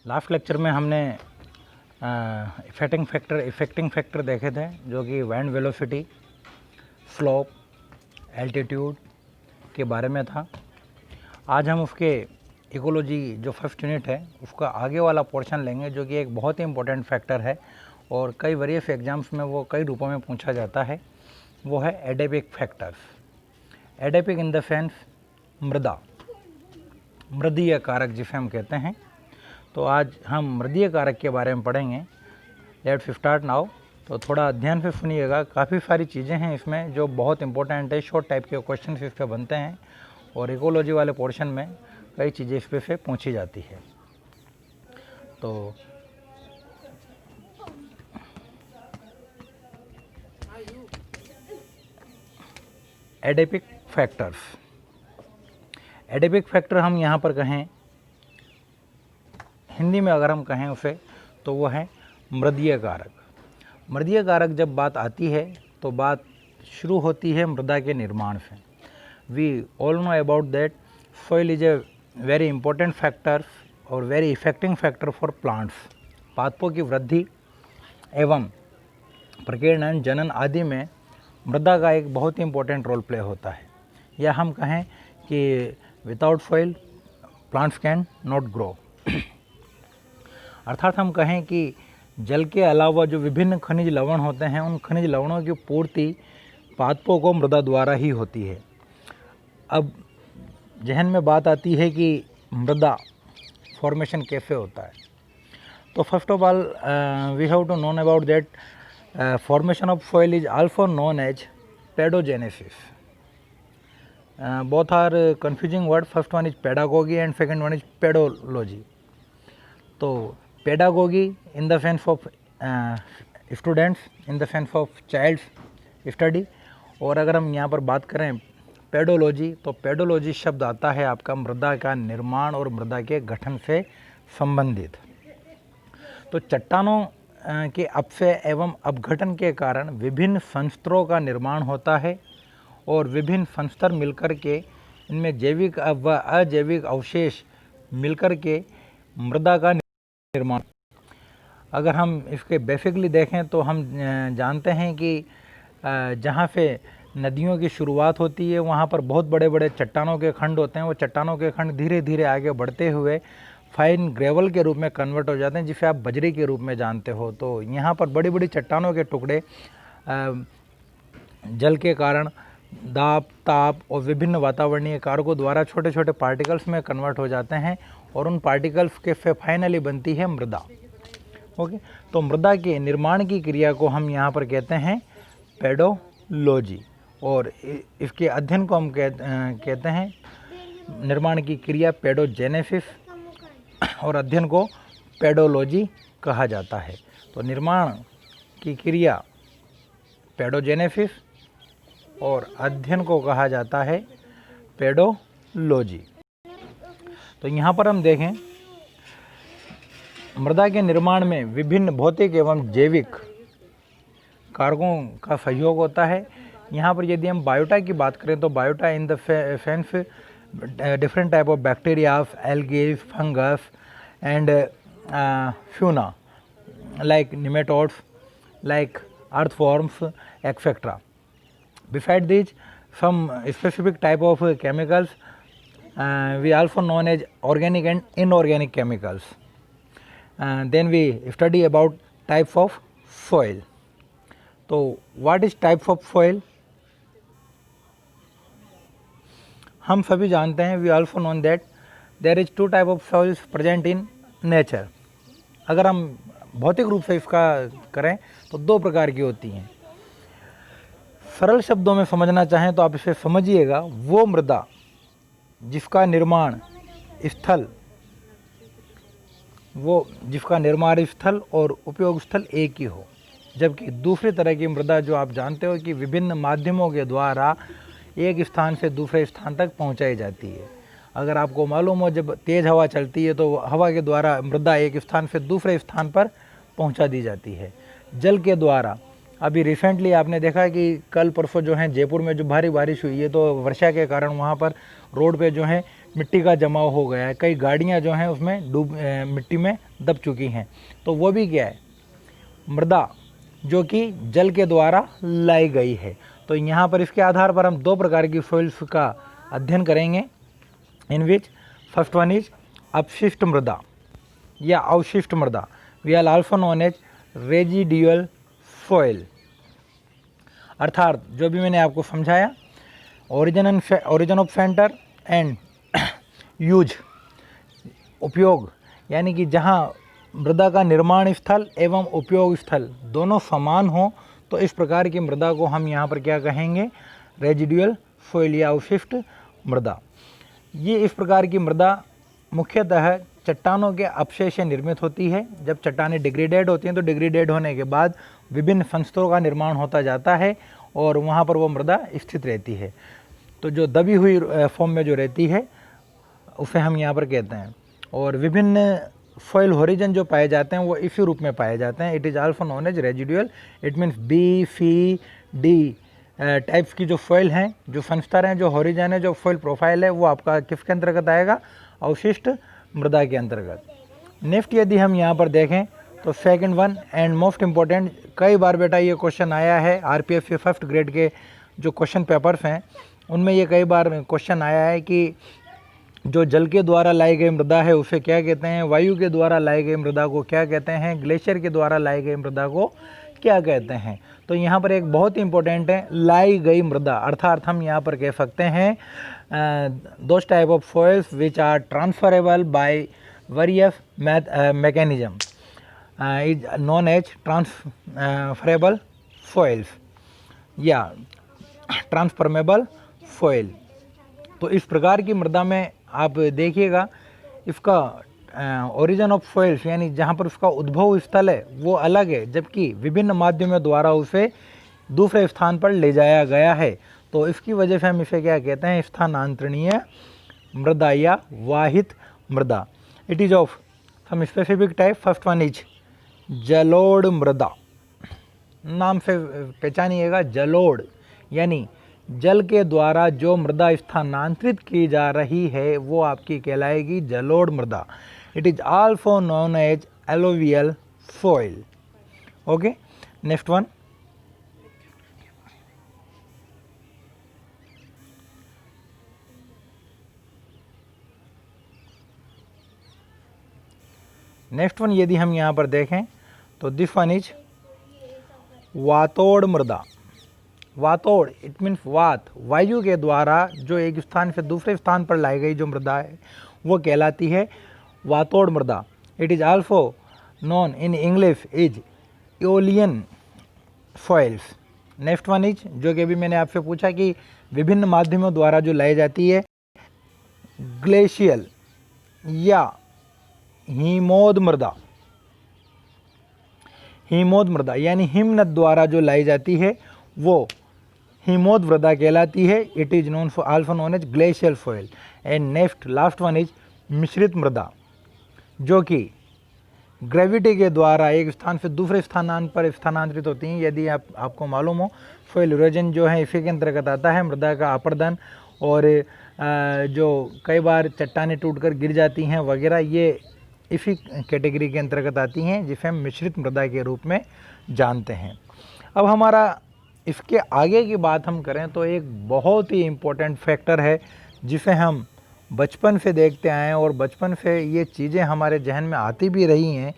Last lecture में हमने affecting factor देखे थे, जो कि विंड वेलोसिटी, स्लोप, एल्टीट्यूड के बारे में था। आज हम उसके इकोलॉजी जो फर्स्ट यूनिट है उसका आगे वाला पोर्शन लेंगे, जो कि एक बहुत ही इंपॉर्टेंट फैक्टर है और कई वेरियस एग्जाम्स में वो कई रूपों में पूछा जाता है। वो है adipic factors. Adipic in the sense मृदा, मृदीय कारक जिसे हम कहते हैं। तो आज हम मृदीय कारक के बारे में पढ़ेंगे। Let's start now. तो थोड़ा ध्यान से सुनिएगा, काफ़ी सारी चीज़ें हैं इसमें जो बहुत इंपॉर्टेंट है। शॉर्ट टाइप के क्वेश्चन इस पर बनते हैं और इकोलॉजी वाले पोर्शन में कई चीज़ें इस पे से पूछी जाती है। तो एडेपिक फैक्टर्स, एडेपिक फैक्टर हम यहाँ पर कहें, हिंदी में अगर हम कहें उसे, तो वो है मृदीय कारक। मृदीय कारक जब बात आती है तो बात शुरू होती है मृदा के निर्माण से। We all know about that soil is a very important factor और very affecting factor for plants. पादपों की वृद्धि एवं प्रकीर्णन, जनन आदि में मृदा का एक बहुत ही इंपॉर्टेंट रोल प्ले होता है। या हम कहें कि without soil plants can not grow. अर्थात हम कहें कि जल के अलावा जो विभिन्न खनिज लवण होते हैं, उन खनिज लवणों की पूर्ति पादपों को मृदा द्वारा ही होती है। अब जहन में बात आती है कि मृदा फॉर्मेशन कैसे होता है। तो first of all we have to known about that formation of soil is also known as pedogenesis. Both are confusing word. First one is pedagogy and second one is pedology. तो pedagogy in the sense of students, in the sense of child's study, और अगर हम यहाँ पर बात करें pedology, तो pedology शब्द आता है आपका मृदा का निर्माण और मृदा के गठन से संबंधित। तो चट्टानों के अपक्षय एवं अपघटन के कारण विभिन्न संस्तरों का निर्माण होता है और विभिन्न संस्तर मिलकर के इनमें जैविक व अजैविक अवशेष मिलकर के मृदा का निर्माण। अगर हम इसके बेसिकली देखें तो हम जानते हैं कि जहाँ से नदियों की शुरुआत होती है वहाँ पर बहुत बड़े बड़े चट्टानों के खंड होते हैं। वो चट्टानों के खंड धीरे धीरे आगे बढ़ते हुए फाइन ग्रेवल के रूप में कन्वर्ट हो जाते हैं, जिसे आप बजरी के रूप में जानते हो। तो यहाँ पर बड़ी बड़ी चट्टानों के टुकड़े जल के कारण दाब, ताप और विभिन्न वातावरणीय कारकों द्वारा छोटे छोटे पार्टिकल्स में कन्वर्ट हो जाते हैं और उन पार्टिकल्स के से फाइनली बनती है मृदा। ओके, तो मृदा के निर्माण की क्रिया को हम यहाँ पर कहते हैं पेडोलॉजी, और इसके अध्ययन को हम कहते हैं निर्माण की क्रिया पेडोजेनेसिस, और अध्ययन को पेडोलॉजी कहा जाता है। तो निर्माण की क्रिया पेडोजेनेसिस और अध्ययन को कहा जाता है पेडोलॉजी। तो यहाँ पर हम देखें, मृदा के निर्माण में विभिन्न भौतिक एवं जैविक कारकों का सहयोग होता है। यहाँ पर यदि हम बायोटा की बात करें तो biota in the sense different type of bacteria, algae, fungus and fauna like nematodes, like earthworms, etc. Beside these, some specific type of chemicals we also known as organic and inorganic chemicals. Then we study about types of soil. So what is types of soil? हम सभी जानते हैं, we also known that there is two type of soils present in nature. अगर हम भौतिक रूप से इसका करें तो दो प्रकार की होती हैं। सरल शब्दों में समझना चाहें तो आप इसे समझिएगा, वो मृदा जिसका निर्माण स्थल और उपयोग स्थल एक ही हो, जबकि दूसरी तरह की मृदा जो आप जानते हो कि विभिन्न माध्यमों के द्वारा एक स्थान से दूसरे स्थान तक पहुंचाई जाती है। अगर आपको मालूम हो, जब तेज़ हवा चलती है तो हवा के द्वारा मृदा एक स्थान से दूसरे स्थान पर पहुंचा दी जाती है। जल के द्वारा अभी रिसेंटली आपने देखा कि कल परसों जो है जयपुर में जो भारी बारिश हुई है, तो वर्षा के कारण वहाँ पर रोड पे जो है मिट्टी का जमाव हो गया है, कई गाड़ियाँ जो हैं उसमें मिट्टी में दब चुकी हैं, तो वो भी क्या है, मृदा जो कि जल के द्वारा लाई गई है। तो यहाँ पर इसके आधार पर हम दो प्रकार की सॉइल्स का अध्ययन करेंगे, in which first one is अपशिष्ट मृदा या अवशिष्ट मृदा, we are also known as residual soil. अर्थात जो भी मैंने आपको समझाया, origin of centre and use, उपयोग, यानी कि जहाँ मृदा का निर्माण स्थल एवं उपयोग स्थल दोनों समान हो, तो इस प्रकार की मृदा को हम यहाँ पर क्या कहेंगे, रेजिडुअल सॉइल या अवशिष्ट मृदा। ये इस प्रकार की मृदा मुख्यतः चट्टानों के अपशेष से निर्मित होती है। जब चट्टानें डिग्रेडेड होती हैं तो डिग्रेडेड होने के बाद विभिन्न फंस्तरों का निर्माण होता जाता है और वहाँ पर वो मृदा स्थित रहती है। तो जो दबी हुई फॉर्म में जो रहती है उसे हम यहाँ पर कहते हैं। और विभिन्न सॉइल होरिजन जो पाए जाते हैं वो इसी रूप में पाए जाते हैं, it is also known as residual. It means B, C, D types की जो सॉइल हैं, जो फंस्तर हैं, जो होरिजन है, जो सॉइल प्रोफाइल है, वो आपका किसके अंतर्गत आएगा, अवशिष्ट मृदा के अंतर्गत। नेक्स्ट यदि हम यहाँ पर देखें तो second one and most important, कई बार बेटा ये क्वेश्चन आया है आरपीएफ के फर्स्ट ग्रेड के जो क्वेश्चन पेपर्स हैं उनमें ये कई बार क्वेश्चन आया है कि जो जल के द्वारा लाई गई मृदा है उसे क्या कहते हैं, वायु के द्वारा लाई गई मृदा को क्या कहते हैं, ग्लेशियर के द्वारा लाई गई मृदा को क्या कहते हैं। तो यहाँ पर एक बहुत ही इंपॉर्टेंट है लाई गई मृदा, अर्थात हम यहाँ पर कह सकते हैं those type of soils which are transferable by various mechanism is known as transferable soils या ट्रांसफॉर्मेबल सॉइल। तो इस प्रकार की मृदा में आप देखिएगा इसका ओरिजिन ऑफ सॉइल्स यानी जहाँ पर उसका उद्भव स्थल है वो अलग है, जबकि विभिन्न माध्यमों द्वारा उसे दूसरे स्थान पर ले जाया गया है। तो इसकी वजह से हम इसे क्या कहते हैं, स्थानांतरणीय मृदा या वाहित मृदा। It is of some specific type, first one is जलोढ़ मृदा, नाम से पहचानिएगा, जलोढ़ यानी जल के द्वारा जो मृदा स्थानांतरित की जा रही है वो आपकी कहलाएगी जलोढ़ मृदा। It is also known as alluvial soil. Okay, next one, next one यदि हम यहाँ पर देखें तो दिस वन इज वातोड़ मृदा। वातोड़ इट मीन्स वात, वायु के द्वारा जो एक स्थान से दूसरे स्थान पर लाई गई जो मृदा है वो कहलाती है वातोड़ मृदा। It is also known in English is aeolian soils. Next one is, जो कि अभी मैंने आपसे पूछा कि विभिन्न माध्यमों द्वारा जो लाई जाती है, ग्लेशियल या हिमोद मृदा। हिमोद मृदा यानी हिमनद द्वारा जो लाई जाती है वो हिमोद मृदा कहलाती है। It is known for also known as glacial soil. And next last one is मिश्रित मृदा, जो कि ग्रेविटी के द्वारा एक स्थान से दूसरे स्थान पर स्थानांतरित होती हैं। यदि आपको मालूम हो, सॉइल इरोजन जो है इसी के अंतर्गत आता है, मृदा का अपर्दन और जो कई बार चट्टानें टूटकर गिर जाती हैं वगैरह, ये इसी कैटेगरी के अंतर्गत आती हैं जिसे हम मिश्रित मृदा के रूप में जानते हैं। अब हमारा इसके आगे की बात हम करें तो एक बहुत ही इम्पोर्टेंट फैक्टर है जिसे हम बचपन से देखते आए हैं और बचपन से ये चीज़ें हमारे जहन में आती भी रही हैं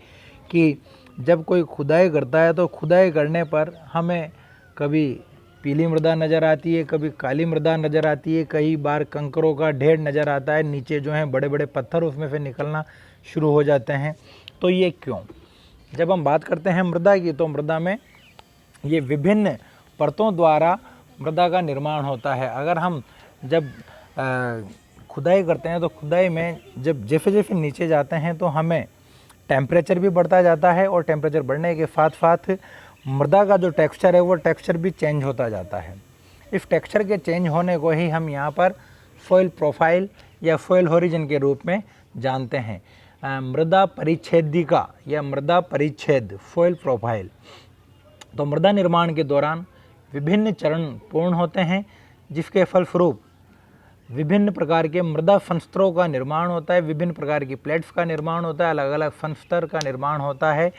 कि जब कोई खुदाई करता है तो खुदाई करने पर हमें कभी पीली मृदा नज़र आती है, कभी काली मृदा नज़र आती है, कई बार कंकरों का ढेर नज़र आता है, नीचे जो हैं बड़े बड़े पत्थर उसमें से निकलना शुरू हो जाते हैं। तो ये क्यों? जब हम बात करते हैं मृदा की तो मृदा में ये विभिन्न परतों द्वारा मृदा का निर्माण होता है। अगर हम जब खुदाई करते हैं तो खुदाई में जब जैसे जैसे नीचे जाते हैं तो हमें टेम्परेचर भी बढ़ता जाता है और टेम्परेचर बढ़ने के साथ साथ मृदा का जो टेक्सचर है वो टेक्सचर भी चेंज होता जाता है। इस टेक्सचर के चेंज होने को ही हम यहाँ पर सॉइल प्रोफाइल या सॉइल होरिजन के रूप में जानते हैं। मृदा परिच्छेदिका या मृदा परिच्छेद, सॉइल प्रोफाइल। तो मृदा निर्माण के दौरान विभिन्न चरण पूर्ण होते हैं जिसके फलस्वरूप विभिन्न प्रकार के मृदा फनस्तरों का निर्माण होता है, विभिन्न प्रकार की प्लेट्स का निर्माण होता है, अलग अलग फनस्तर का निर्माण होता है।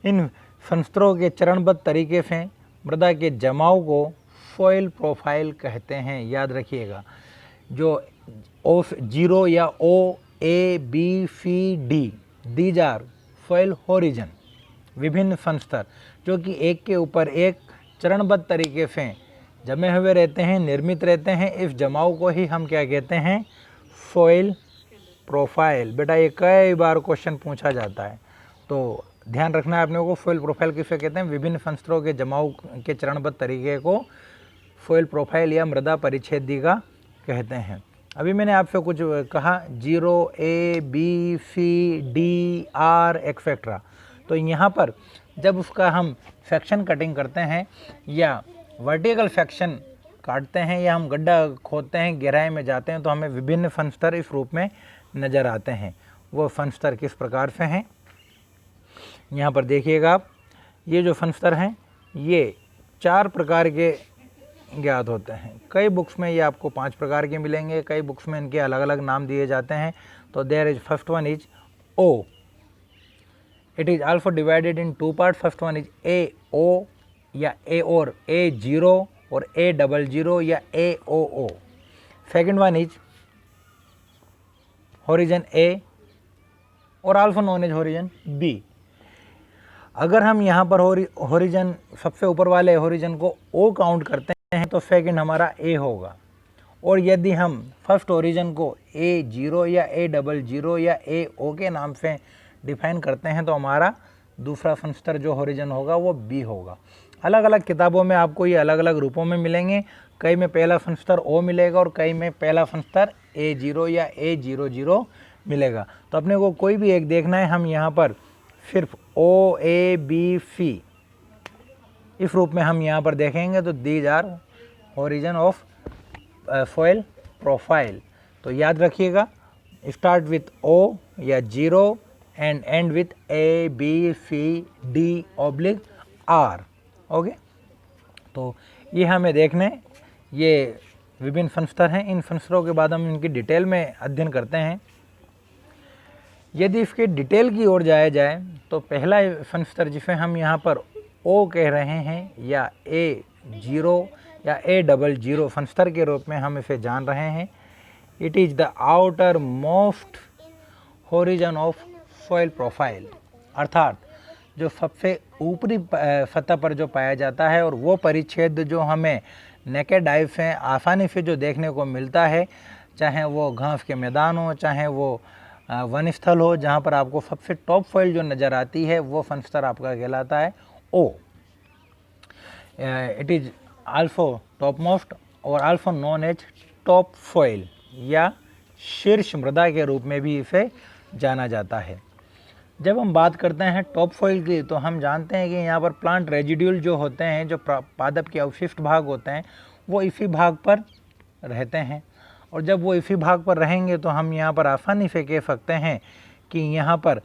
इन फनस्तरों के चरणबद्ध तरीके से मृदा के जमाव को सॉइल प्रोफाइल कहते हैं। याद रखिएगा, जो O0 या O, A, B, C, D, these are soil horizon, विभिन्न फनस्तर जो कि एक के ऊपर एक चरणबद्ध तरीके से जमे हुए रहते हैं, निर्मित रहते हैं। इस जमाव को ही हम क्या कहते हैं? Soil profile. बेटा ये कई बार क्वेश्चन पूछा जाता है, तो ध्यान रखना है अपने को। सॉइल प्रोफाइल किसे कहते हैं? विभिन्न फनस्तरों के जमाव के चरणबद्ध तरीके को सॉइल प्रोफाइल या मृदा परिच्छेदिका कहते हैं। अभी मैंने आपसे कुछ कहा 0, A, B, C, D, R etcetera. तो यहाँ पर जब उसका हम सेक्शन कटिंग करते हैं या वर्टिकल सेक्शन काटते हैं या हम गड्ढा खोदते हैं, गहराई में जाते हैं, तो हमें विभिन्न फनस्तर इस रूप में नज़र आते हैं। वो फनस्तर किस प्रकार से हैं यहाँ पर देखिएगा आप। ये जो फनस्तर हैं ये 4 प्रकार के ज्ञात होते हैं। कई बुक्स में ये आपको 5 प्रकार के मिलेंगे, कई बुक्स में इनके अलग अलग नाम दिए जाते हैं। तो there is first one is O। It is also divided in 2 part. First one is AO या A और A0 और A00 या AOO। Second one is horizon A और also known as horizon B। अगर हम यहाँ पर होरिजन सबसे ऊपर वाले होरिजन को O काउंट करते हैं तो सेकंड हमारा A होगा। और यदि हम फर्स्ट होरिजन को A0 या A00 या AO के नाम से डिफाइन करते हैं तो हमारा दूसरा फनस्तर जो होरिजन होगा वो B होगा। अलग अलग किताबों में आपको ये अलग अलग रूपों में मिलेंगे। कई में पहला फनस्तर O मिलेगा और कई में पहला फनस्तर A0 या A00 मिलेगा। तो अपने को कोई भी एक देखना है। हम यहाँ पर सिर्फ O, A, B, C इस रूप में हम यहाँ पर देखेंगे तो these are horizon of soil profile. तो याद रखिएगा, स्टार्ट विथ O या 0 and end with A, B, C, D oblique R। ओके, तो ये हमें देखने, ये विभिन्न फनस्तर हैं। इन फनस्तरों के बाद हम इनकी डिटेल में अध्ययन करते हैं। यदि इसके डिटेल की ओर जाया जाए तो पहला फनस्तर जिसे हम यहाँ पर O कह रहे हैं या A0 या A00 फनस्तर के रूप में हम इसे जान रहे हैं। It is the outer most horizon of soil profile, अर्थात जो सबसे ऊपरी सतह पर जो पाया जाता है और वो परिच्छेद जो हमें नेकेड आई से आसानी से जो देखने को मिलता है, चाहे वो घास के मैदान हो, चाहे वो वन स्थल हो, जहाँ पर आपको सबसे टॉप सॉइल जो नज़र आती है वो फनस्तर आपका कहलाता है O। It is also top most और also known as top soil या शीर्ष मृदा के रूप में भी इसे जाना जाता है। जब हम बात करते हैं टॉप सॉइल की तो हम जानते हैं कि यहाँ पर प्लांट रेजिड्यूल जो होते हैं, जो पादप के अवशिष्ट भाग होते हैं, वो इसी भाग पर रहते हैं। और जब वो इसी भाग पर रहेंगे तो हम यहाँ पर आसानी से कह सकते हैं कि यहाँ पर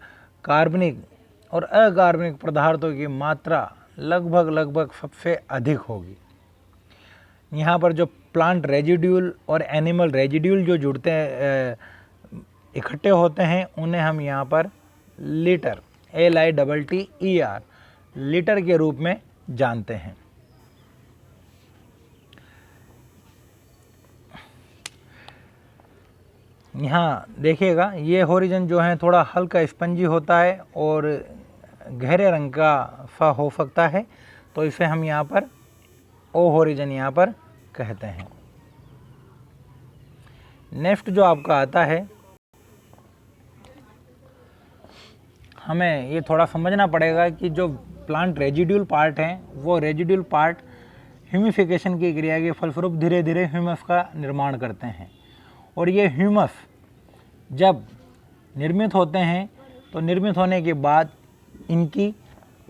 कार्बनिक और अकार्बनिक पदार्थों की मात्रा लगभग सबसे अधिक होगी। यहाँ पर जो प्लांट रेजिड्यूल और एनिमल रेजिड्यूल जो जुड़ते हैं, इकट्ठे होते हैं, उन्हें हम यहाँ पर लीटर LITTER लीटर के रूप में जानते हैं। यहाँ देखिएगा, ये होरिजन जो है थोड़ा हल्का स्पंजी होता है और गहरे रंग का सा हो सकता है, तो इसे हम यहाँ पर O होरिजन यहाँ पर कहते हैं। नेक्स्ट जो आपका आता है, हमें ये थोड़ा समझना पड़ेगा कि जो प्लांट रेजिड्यूल पार्ट हैं, वो रेजिड्यूल पार्ट ह्यूमिफिकेशन की क्रिया के फलस्वरूप धीरे धीरे ह्यूमस का निर्माण करते हैं। और ये ह्यूमस जब निर्मित होते हैं तो निर्मित होने के बाद इनकी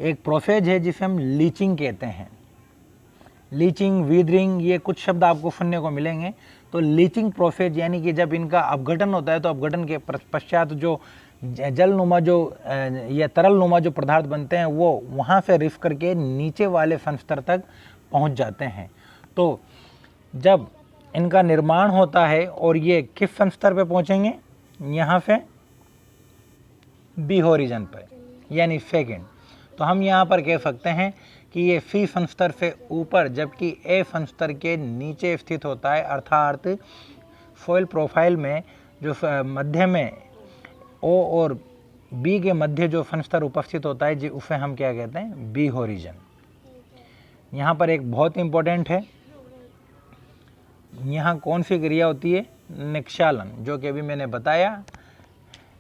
एक प्रोसेस है जिसे हम लीचिंग कहते हैं। लीचिंग, वीदरिंग, ये कुछ शब्द आपको सुनने को मिलेंगे। तो लीचिंग प्रोसेस यानी कि जब इनका अपघटन होता है तो अपघटन के पश्चात जो जलनुमा जो या तरलनुमा जो पदार्थ बनते हैं वो वहाँ से रिफ करके नीचे वाले फनस्तर तक पहुँच जाते हैं। तो जब इनका निर्माण होता है और ये किस सन स्तर पे पहुंचेंगे, यहाँ पे बी होरिजन पर, यानी सेकेंड। तो हम यहाँ पर कह सकते हैं कि ये सी सन स्तर से ऊपर जबकि ए सन स्तर के नीचे स्थित होता है, अर्थात सॉइल प्रोफाइल में जो मध्य में ओ और बी के मध्य जो सन स्तर उपस्थित होता है जी, उसे हम क्या कहते हैं, बी होरिजन। यहाँ पर एक बहुत इंपॉर्टेंट है, यहाँ कौन सी क्रिया होती है, निक्षालन, जो कि अभी मैंने बताया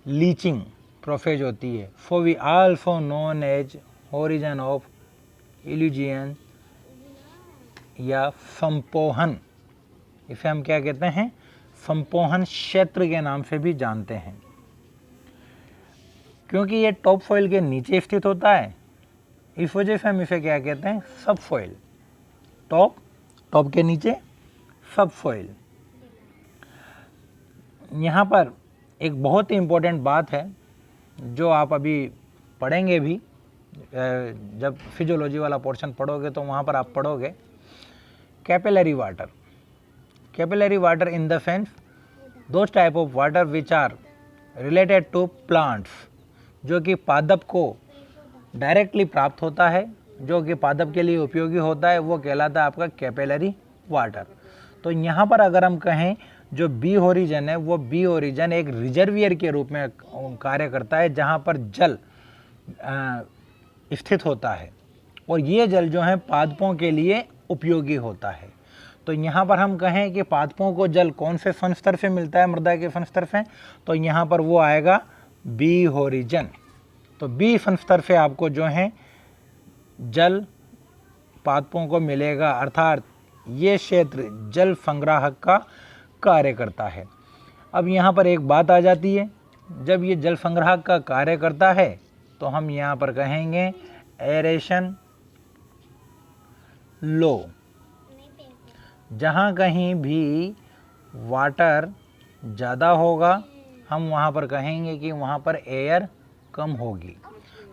लीचिंग प्रोसेस होती है। For we also known as horizon of eluviation या संपोहन, इसे हम क्या कहते हैं, संपोहन क्षेत्र के नाम से भी जानते हैं, क्योंकि ये टॉप सॉइल के नीचे स्थित होता है, इस वजह से हम इसे क्या कहते हैं, सब सॉइल। टॉप के नीचे सब सॉइल। यहाँ पर एक बहुत ही इम्पोर्टेंट बात है जो आप अभी पढ़ेंगे भी, जब फिजियोलॉजी वाला पोर्शन पढ़ोगे तो वहाँ पर आप पढ़ोगे capillary water. Capillary water in the sense those type of water which are related to plants, जो कि पादप को डायरेक्टली प्राप्त होता है, जो कि पादप के लिए उपयोगी होता है, वो कहलाता है आपका कैपिलरी वाटर। तो यहाँ पर अगर हम कहें जो बी होरिजन है, वो बी होरिजन एक रिजर्वियर के रूप में कार्य करता है, जहाँ पर जल स्थित होता है और ये जल जो है पादपों के लिए उपयोगी होता है। तो यहाँ पर हम कहें कि पादपों को जल कौन से सन स्तर से मिलता है, मृदा के सन स्तर से, तो यहाँ पर वो आएगा बी होरिजन। तो बी सन स्तर से आपको जो है जल पादपों को मिलेगा, अर्थात ये क्षेत्र जल संग्राहक का कार्य करता है। अब यहाँ पर एक बात आ जाती है, जब ये जल संग्राहक का कार्य करता है तो हम यहाँ पर कहेंगे एरेशन लो। जहाँ कहीं भी वाटर ज़्यादा होगा हम वहाँ पर कहेंगे कि वहाँ पर एयर कम होगी।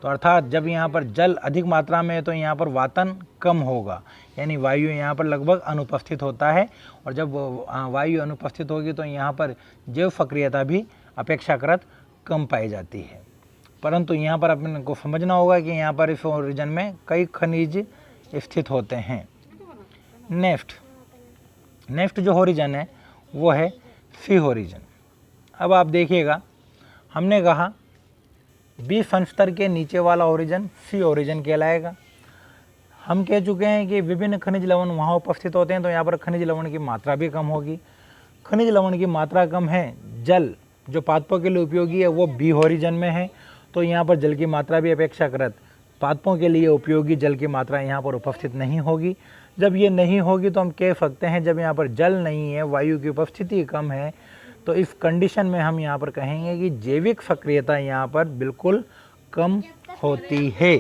तो अर्थात जब यहाँ पर जल अधिक मात्रा में है तो यहाँ पर वातन कम होगा, यानी वायु यहाँ पर लगभग अनुपस्थित होता है, और जब वायु अनुपस्थित होगी तो यहाँ पर जैव सक्रियता भी अपेक्षाकृत कम पाई जाती है। परंतु यहाँ पर अपन को समझना होगा कि यहाँ पर इस ओरिजन में कई खनिज स्थित होते हैं। नेक्स्ट जो होरिजन है वो है सी होरिजन। अब आप देखिएगा, हमने कहा बी सन स्तर के नीचे वाला ओरिजन सी ओरिजन कहलाएगा। हम कह चुके हैं कि विभिन्न खनिज लवण वहाँ उपस्थित होते हैं, तो यहाँ पर खनिज लवण की मात्रा भी कम होगी। खनिज लवण की मात्रा कम है, जल जो पादपों के लिए उपयोगी है वो बी होरिजन में है, तो यहाँ पर जल की मात्रा भी अपेक्षाकृत पादपों के लिए उपयोगी जल की मात्रा यहाँ पर उपस्थित नहीं होगी। जब ये नहीं होगी तो हम कह सकते हैं जब यहाँ पर जल नहीं है, वायु की उपस्थिति कम है, तो इस कंडीशन में हम यहाँ पर कहेंगे कि जैविक सक्रियता यहाँ पर बिल्कुल कम होती है,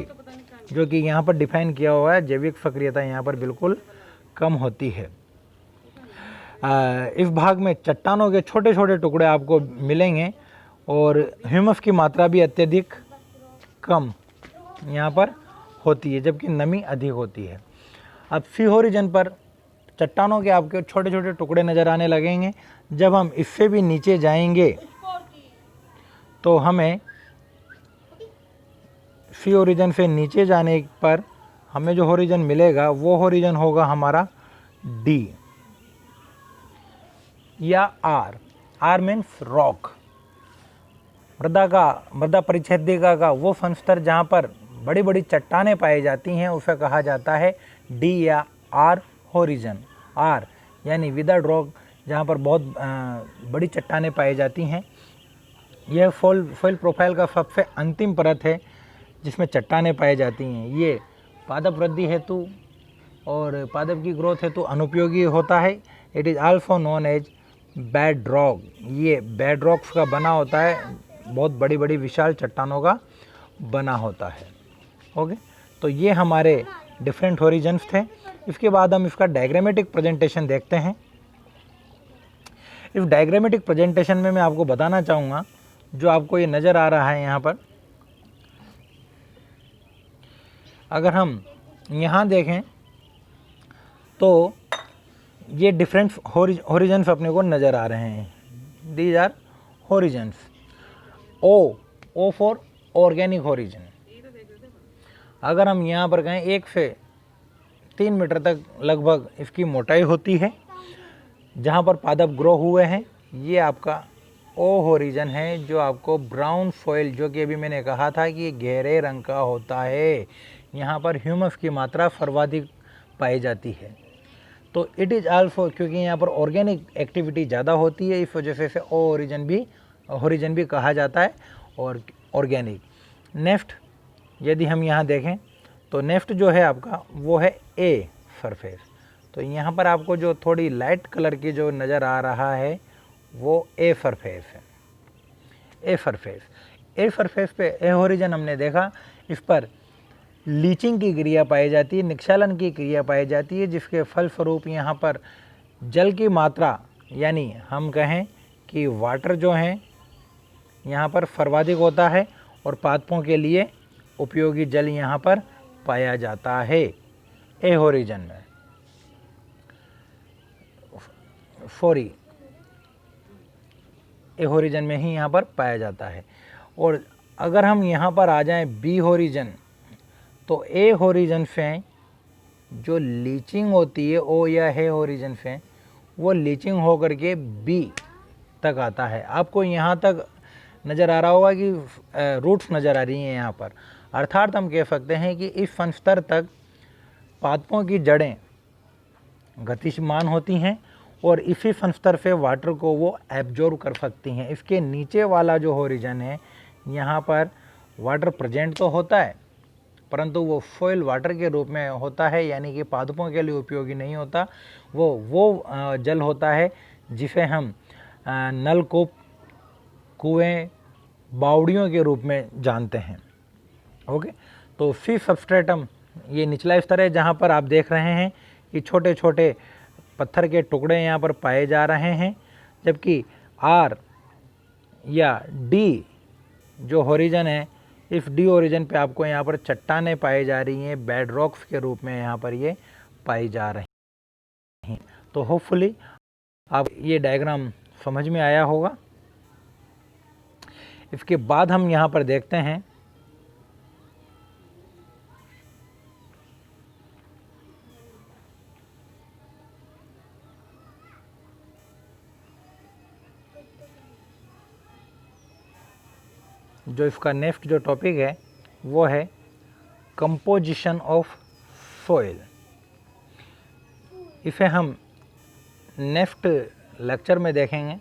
जो कि यहाँ पर डिफाइन किया हुआ है, जैविक सक्रियता यहाँ पर बिल्कुल कम होती है। इस भाग में चट्टानों के छोटे छोटे टुकड़े आपको मिलेंगे और ह्यूमस की मात्रा भी अत्यधिक कम यहाँ पर होती है, जबकि नमी अधिक होती है। अब सी होरिजन पर चट्टानों के आपके छोटे छोटे टुकड़े नज़र आने लगेंगे। जब हम इससे भी नीचे जाएंगे तो हमें सी होरिजन से नीचे जाने पर हमें जो होरिजन मिलेगा वो होरिजन होगा हमारा डी या आर मीन्स रॉक। मृदा परिच्छेदिका का वो सन स्तर जहाँ पर बड़ी बड़ी चट्टानें पाई जाती हैं उसे कहा जाता है डी या आर होरिजन। आर यानी विदर्ड रॉक, जहाँ पर बहुत बड़ी चट्टानें पाई जाती हैं। यह सॉइल प्रोफाइल का सबसे अंतिम परत है जिसमें चट्टानें पाई जाती हैं। ये पादप वृद्धि हेतु और पादप की ग्रोथ हेतु अनुपयोगी होता है। It is also known as bedrock. ये बेड रॉक्स का बना होता है, बहुत बड़ी बड़ी विशाल चट्टानों का बना होता है। ओके, तो ये हमारे डिफरेंट होरिजन्स थे। इसके बाद हम इसका डायग्रामेटिक प्रेजेंटेशन देखते हैं। इस डायग्रामेटिक प्रेजेंटेशन में मैं आपको बताना चाहूँगा, जो आपको ये नज़र आ रहा है यहाँ पर, अगर हम यहाँ देखें तो ये डिफरेंट होरिजन्स अपने को नज़र आ रहे हैं। These are horizons. O for organic horizon. अगर हम यहाँ पर कहें 1 से 3 मीटर तक लगभग इसकी मोटाई होती है, जहाँ पर पादप ग्रो हुए हैं, ये आपका ओ होरिजन है, जो आपको ब्राउन सॉइल, जो कि अभी मैंने कहा था कि ये गहरे रंग का होता है, यहाँ पर ह्यूमस की मात्रा सर्वाधिक पाई जाती है। तो इट इज़ आल्सो, क्योंकि यहाँ पर ऑर्गेनिक एक्टिविटी ज़्यादा होती है, इस वजह से ओ होरिजन भी कहा जाता है और ऑर्गेनिक। नेक्स्ट यदि हम यहाँ देखें तो नेक्स्ट जो है आपका वो है ए सरफेस। तो यहाँ पर आपको जो थोड़ी लाइट कलर की जो नज़र आ रहा है वो ए सरफेस है। ए सरफेस पे ए होरिजन हमने देखा, इस पर लीचिंग की क्रिया पाई जाती है, निक्षालन की क्रिया पाई जाती है, जिसके फलस्वरूप यहाँ पर जल की मात्रा, यानी हम कहें कि वाटर जो है यहाँ पर सर्वाधिक होता है और पादपों के लिए उपयोगी जल यहाँ पर पाया जाता है ए होरिजन में। ए होरिजन में ही यहाँ पर पाया जाता है। और अगर हम यहाँ पर आ जाएं बी होरिजन, तो ए होरिजन से जो लीचिंग होती है ओ या हे होरिजन से, वो लीचिंग होकर के बी तक आता है। आपको यहाँ तक नज़र आ रहा होगा कि रूट्स नज़र आ रही हैं यहाँ पर, अर्थात हम कह सकते हैं कि इस स्तर तक पादपों की जड़ें गतिमान होती हैं और इसी स्तर से वाटर को वो एब्जॉर्ब कर सकती हैं। इसके नीचे वाला जो होरिजन है, यहाँ पर वाटर प्रेजेंट तो होता है, परंतु वो सॉइल वाटर के रूप में होता है, यानी कि पादपों के लिए उपयोगी नहीं होता। वो जल होता है जिसे हम नलकूप, कुएं, बावड़ियों के रूप में जानते हैं। ओके, तो सी सबस्ट्रेटम ये निचला स्तर है, जहाँ पर आप देख रहे हैं कि छोटे छोटे पत्थर के टुकड़े यहाँ पर पाए जा रहे हैं, जबकि आर या डी जो होरिजन है, इस डी ओरिजिन पे आपको यहाँ पर चट्टानें पाई जा रही हैं, बेड रॉक्स के रूप में यहाँ पर ये पाई जा रही हैं। तो होपफुली आप ये डायग्राम समझ में आया होगा। इसके बाद हम यहाँ पर देखते हैं जो इसका नेक्स्ट जो टॉपिक है वो है कंपोजिशन ऑफ सॉइल। इसे हम नेक्स्ट लेक्चर में देखेंगे।